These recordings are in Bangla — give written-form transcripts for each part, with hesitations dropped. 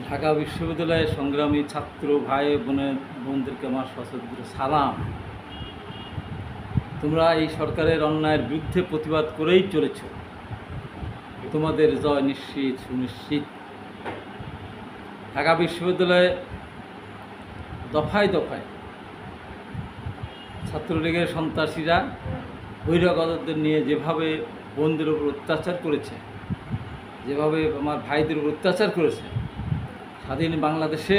ঢাকা বিশ্ববিদ্যালয়ের সংগ্রামী ছাত্র ভাই বোনদেরকে আমার সশ্রদ্ধ সালাম। তোমরা এই সরকারের অন্যায়ের বিরুদ্ধে প্রতিবাদ করেই চলেছ, তোমাদের জয় নিশ্চিত সুনিশ্চিত। ঢাকা বিশ্ববিদ্যালয়ে দফায় দফায় ছাত্রলীগের সন্ত্রাসীরা বহিরাগতদের নিয়ে যেভাবে বোনদের উপর অত্যাচার করেছে, যেভাবে আমার ভাইদের উপর অত্যাচার করেছে, স্বাধীন বাংলাদেশে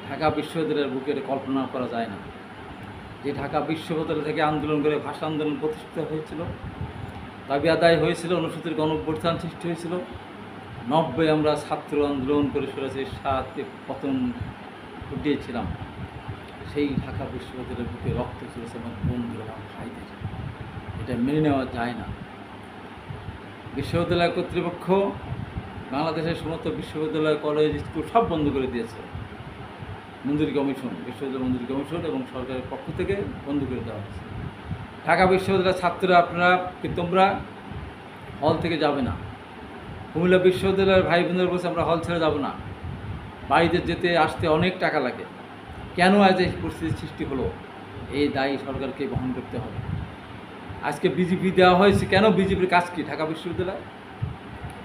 ঢাকা বিশ্ববিদ্যালয়ের বুকের কল্পনা করা যায় না। যে ঢাকা বিশ্ববিদ্যালয় থেকে আন্দোলন করে ভাষা আন্দোলন প্রতিষ্ঠিত হয়েছিল, দাবি আদায় হয়েছিল, অনুসূচির গণঅভ্যুত্থান সৃষ্টি হয়েছিল। 90 আমরা ছাত্র আন্দোলন করে স্বৈরাচারীর সাথে পতন ঘটিয়েছিলাম। সেই ঢাকা বিশ্ববিদ্যালয়ের বুকে রক্ত চলেছে আমার বন্ধুরা, আমার ভাইদের। এটা মেনে নেওয়া যায় না। বিশ্ববিদ্যালয় কর্তৃপক্ষ বাংলাদেশের সমস্ত বিশ্ববিদ্যালয়, কলেজ, স্কুল সব বন্ধ করে দিয়েছে। মঞ্জুরি কমিশন, বিশ্ববিদ্যালয় মঞ্জুরি কমিশন এবং সরকারের পক্ষ থেকে বন্ধ করে দেওয়া হয়েছে। ঢাকা বিশ্ববিদ্যালয়ের ছাত্ররা তোমরা হল থেকে যাবে না। কুমিল্লা বিশ্ববিদ্যালয়ের ভাই বোনদের বলছে আমরা হল ছেড়ে যাব না, বাড়িতে যেতে আসতে অনেক টাকা লাগে। কেন আজ এই পরিস্থিতির সৃষ্টি হলো, এই দায়ী সরকারকে বহন করতে হবে। আজকে বিজেপি দেওয়া হয়েছে, কেন? বিজেপির কাজ কি ঢাকা বিশ্ববিদ্যালয়?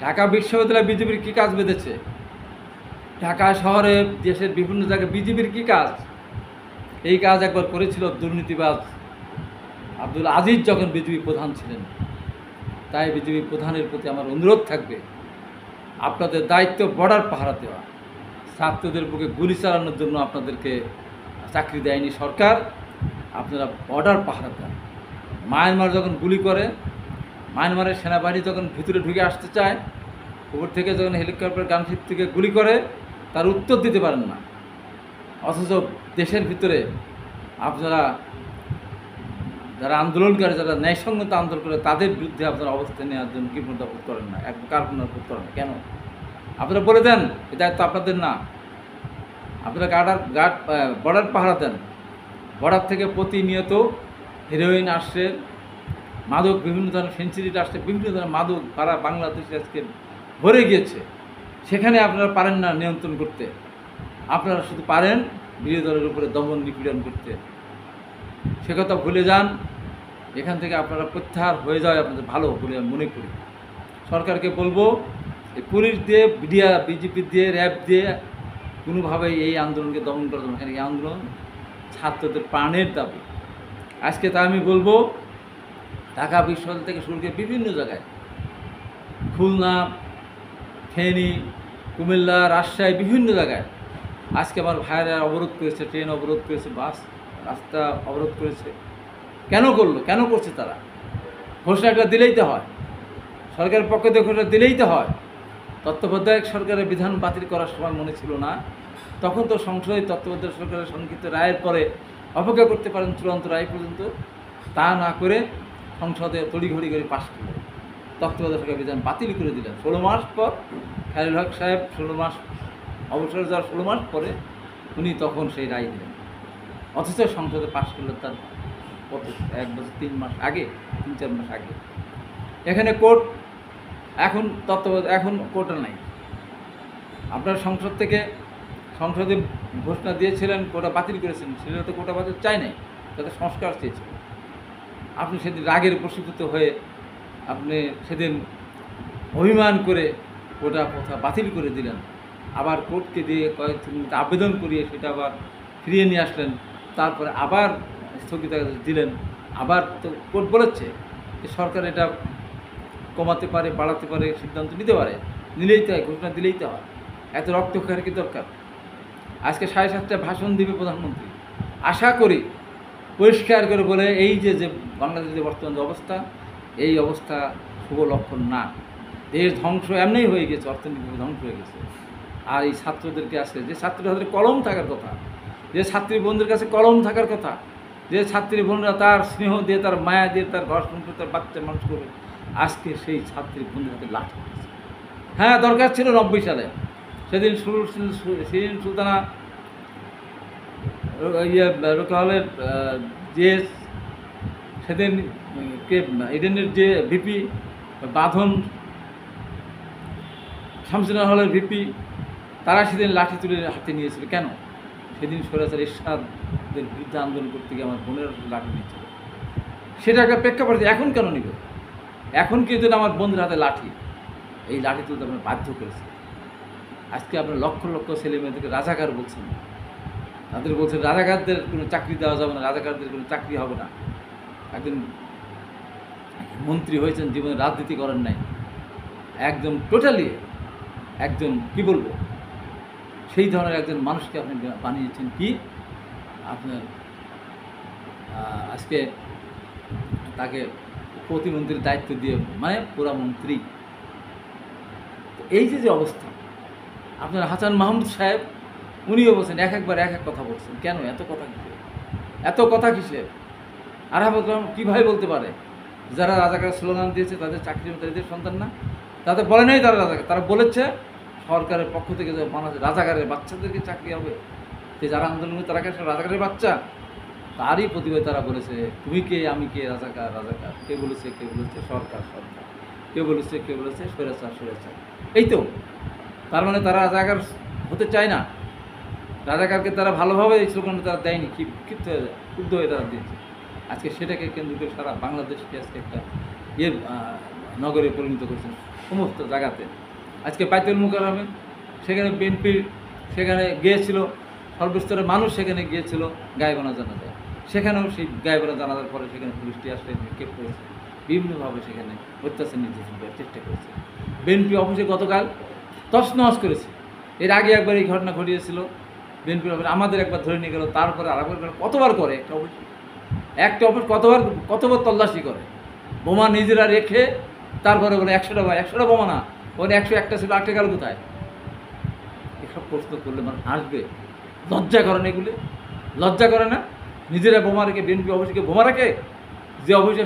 ঢাকা বিশ্ববিদ্যালয় বিজেপির কী কাজ বেঁধেছে? ঢাকা শহরে, দেশের বিভিন্ন জায়গায় বিজেপির কী কাজ? এই কাজ একবার করেছিল দুর্নীতিবাজ আব্দুল আজিজ যখন বিজেপি প্রধান ছিলেন। তাই বিজেপি প্রধানের প্রতি আমার অনুরোধ থাকবে, আপনাদের দায়িত্ব বর্ডার পাহারা দেওয়া। ছাত্রদের বুকে গুলি চালানোর জন্য আপনাদেরকে চাকরি দেয়নি সরকার, আপনারা বর্ডার পাহারা দেন। মায়ানমার যখন গুলি করে, মায়ানমারের সেনাবাহিনী যখন ভিতরে ঢুকে আসতে চায়, উপর থেকে যখন হেলিকপ্টার গানশিপ থেকে গুলি করে, তার উত্তর দিতে পারেন না। অথচ দেশের ভিতরে আপনারা যারা আন্দোলনকারী, যারা ন্যায়সঙ্গত আন্দোলন করে, তাদের বিরুদ্ধে আপনারা অবস্থান নেওয়ার জন্য কি বোধ করেন না, এক কার্পণ্য বোধ করেন না। কেন? আপনারা বলে দেন এই দায়িত্ব আপনাদের না। আপনারা বর্ডার পাহারা দেন। বর্ডার থেকে প্রতিনিয়ত হিরোইন আসছে, মাদক, বিভিন্ন ধরনের ফেন্সিডিট আসছে, বিভিন্ন ধরনের মাদক পাড়া বাংলাদেশে আজকে ভরে গিয়েছে। সেখানে আপনারা পারেন না নিয়ন্ত্রণ করতে, আপনারা শুধু পারেন বিরোধী দলের উপরে দমন নিপীড়ন করতে। সে কথা ভুলে যান। এখান থেকে আপনারা প্রত্যাহার হয়ে যাওয়া আপনাদের ভালো বলে আমি মনে করি। সরকারকে বলবো, এই পুলিশ দিয়ে, বিজেপি দিয়ে, র্যাব দিয়ে কোনোভাবেই এই আন্দোলনকে দমন করা যাবে না। এই আন্দোলন ছাত্রদের প্রাণের দাবি। আজকে তা আমি বলবো, ঢাকা বিশ্ববিদ্যালয় থেকে শুরু করে বিভিন্ন জায়গায়, খুলনা, ফেনী, কুমিল্লা, রাজশাহী, বিভিন্ন জায়গায় আজকে আমার ভাইয়েরা অবরোধ করেছে, ট্রেন অবরোধ করেছে, বাস রাস্তা অবরোধ করেছে। কেন করলো? কেন করছে তারা? ঘোষণাটা দিলেই তো হয়, সরকারের পক্ষ থেকে ঘোষণা দিলেই তো হয়। তত্ত্বাবধায়ক সরকারের বিধান বাতিল করার সময় মনে ছিল না? তখন তো সংসদে তত্ত্বাবধায়ক সরকারের সংক্ষিপ্ত রায়ের পরে অপেক্ষা করতে পারেন চূড়ান্ত রায় পর্যন্ত। তা না করে সংসদে তড়িঘড়ি করে পাশ করলেন, তত্ত্বাবধায়ক সরকার বিধান বাতিল করে দিলেন। 16 মাস পর খালিল হক সাহেব 16 মাস অবসর যাওয়ার 16 মাস পরে উনি তখন সেই রায় দিলেন। অথচ সংসদে পাশ করলেন তার কত 1 বছর 3 মাস আগে, 3-4 মাস আগে। এখানে কোর্ট, এখন এখন কোর্টে নাই। আপনার সংসদে ঘোষণা দিয়েছিলেন, কোটা বাতিল করেছেন। সেটা তো কোটা বাতিল চাই নাই, তাতে সংস্কার চেয়েছিল। আপনি সেদিন রাগের প্রশিক্ষিত হয়ে আপনি সেদিন অভিমান করে কোটা কথা বাতিল করে দিলেন। আবার কোর্টকে দিয়ে কয়েকদিন আবেদন করিয়ে সেটা আবার ফিরিয়ে নিয়ে আসলেন। তারপরে আবার স্থগিতাদেশ দিলেন। আবার তো কোর্ট বলেছে যে সরকার এটা কমাতে পারে, বাড়াতে পারে, সিদ্ধান্ত নিতে পারে, নিলেই তো হয়, ঘোষণা দিলেই তো হয়। এত রক্তক্ষয়ের কি দরকার? আজকে 7:30টায় ভাষণ দিবে প্রধানমন্ত্রী। আশা করি পরিষ্কার করে বলে, এই যে বাংলাদেশের যে বর্তমান অবস্থা, এই অবস্থা শুভ লক্ষণ না। দেশ ধ্বংস এমনিই হয়ে গেছে, অর্থনৈতিক ধ্বংস হয়ে গেছে। আর এই ছাত্রদেরকে আজকে, যে ছাত্রদের হাতে কলম থাকার কথা, যে ছাত্রী বোনদের কাছে কলম থাকার কথা, যে ছাত্রী বোনরা তার স্নেহ দিয়ে, তার মায়া দিয়ে, তার ঘর সংসার, তার বাচ্চা মানুষ করবে, আজকে সেই ছাত্রী বোনদের হাতে লাঠি। হ্যাঁ, দরকার ছিল 90 সালে, সেদিন শিরিন সুলতানা রোকেয়া হলের যে সেদিন ইডেনের যে ভিপি, বাঁধন শামসুন্নাহর হলের ভিপি, তারা সেদিন লাঠি তুলে হাতে নিয়েছিল কেন? সেদিন স্বৈরাচার এরশাদের বিরুদ্ধে আন্দোলন করতে গিয়ে আমার বোনের লাঠি নিয়েছিল। সেটা একটা প্রেক্ষাপট। এখন কেন নিবে? এখন কিন্তু আমার বন্ধুর হাতে লাঠি, এই লাঠি তুলতে আপনার বাধ্য করেছে। আজকে আপনার লক্ষ লক্ষ ছেলে মেয়েদেরকে রাজাকার বলছেন, তাদের বলছেন রাজাকারদের কোনো চাকরি দেওয়া যাবে না, রাজাকারদের কোনো চাকরি হবে না। একজন মন্ত্রী হয়েছেন, জীবনে রাজনীতি করেন নাই, একদম টোটালি একজন কি বলবো, সেই ধরনের একজন মানুষকে আপনি বানিয়েছেন কি আপনার আজকে তাকে প্রতিমন্ত্রীর দায়িত্ব দিয়ে, মানে পুরা মন্ত্রী। এই যে অবস্থা, আপনার হাসান মাহমুদ সাহেব উনিও বলছেন, একবার এক এক কথা বলছেন। কেন এত কথা কিসের? এত কথা কিসের? আরাফাত রহমান কীভাবে বলতে পারে যারা রাজাকার স্লোগান দিয়েছে তাদের চাকরি তাদের সন্তান না? তাদের বলে নাই তারা রাজাকার, তারা বলেছে সরকারের পক্ষ থেকে যে রাজাকারের বাচ্চাদেরকে চাকরি হবে, যে যারা আন্দোলন করে তারা রাজাকারের বাচ্চা, তারই প্রতিবাদে তারা বলেছে তুমি কে আমি কে, রাজাকার রাজাকার। কে বলেছে সরকার সরকার, কে বলেছে স্বৈরাচার স্বৈরাচার। এই তো, তার মানে তারা রাজাকার হতে চায় না, রাজাকারকে তারা ভালোভাবে এই স্লোগানটা তারা দেয়নি, ক্ষিপ্ত হয়ে ক্ষুব্ধ হয়ে তারা দিয়েছে। আজকে সেটাকে কেন্দ্র করে সারা বাংলাদেশকে আজকে একটা নগরে পরিণত করেছেন সমস্ত জায়গাতে। আজকে বাইতুল মুকাররমে সেখানে বিএনপির সেখানে গিয়েছিল, সর্বস্তরের মানুষ সেখানে গিয়েছিল গায়েবানা জানাজায়, সেখানেও সেই গায়েবানা জানাজার পরে সেখানে পুলিশটি আসলে নিক্ষেপ করেছে, বিভিন্নভাবে সেখানে অত্যাচার নির্যাতন করার চেষ্টা করেছে। বিএনপি অফিসে গতকাল তছনছ করেছে। এর আগে একবার এই ঘটনা ঘটিয়েছিল, বিএনপির অফিস আমাদের একবার ধরে নিয়ে গেল, তারপরে আরেকবার কতবার করে একটা অফিস কতবার তল্লাশি করে, বোমা নিজেরা রেখে তারপরে বলে 100টা বোমা না, ওখানে 101টা ছিল, 8টা গেল কোথায়? এসব প্রশ্ন করলে মানে আসবে, লজ্জা করে না? এগুলো লজ্জা করে না? নিজেরা বোমা রেখে বিএনপি অফিসকে বোমা রাখে, যে অফিসে